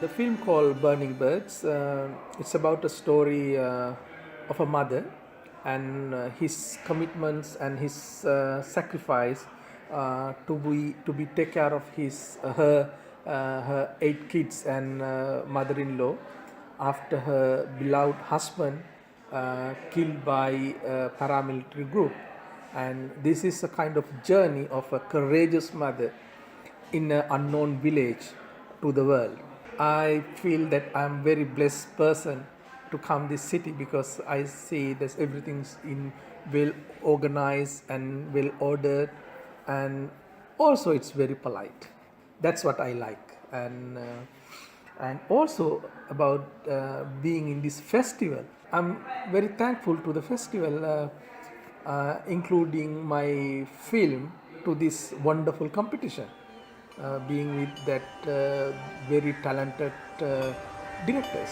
The film called Burning Birds, it's about a story of a mother and his commitments and his sacrifice to be take care of her 8 kids and mother-in-law after her beloved husband killed by a paramilitary group. And this is a kind of journey of a courageous mother in an unknown village to the world. I feel that I'm very blessed person to come this city because I see that everything's in well organized and well ordered, and also it's very polite. That's what I like, and also about being in this festival. I'm very thankful to the festival, including my film to this wonderful competition, being with that very talented directors.